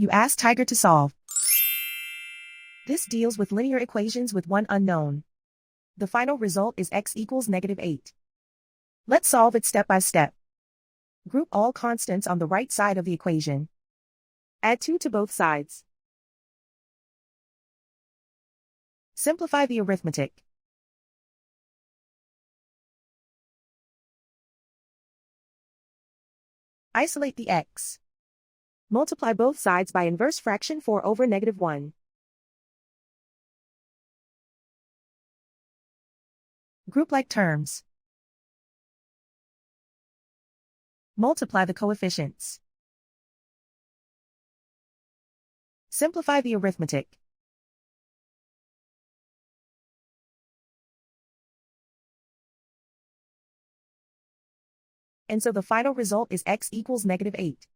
You ask Tiger to solve. This deals with linear equations with one unknown. The final result is x equals -8. Let's solve it step by step. Group all constants on the right side of the equation. Add 2 to both sides. Simplify the arithmetic. Isolate the x. Multiply both sides by inverse fraction 4 over -1. Group like terms. Multiply the coefficients. Simplify the arithmetic. And so the final result is x equals -8.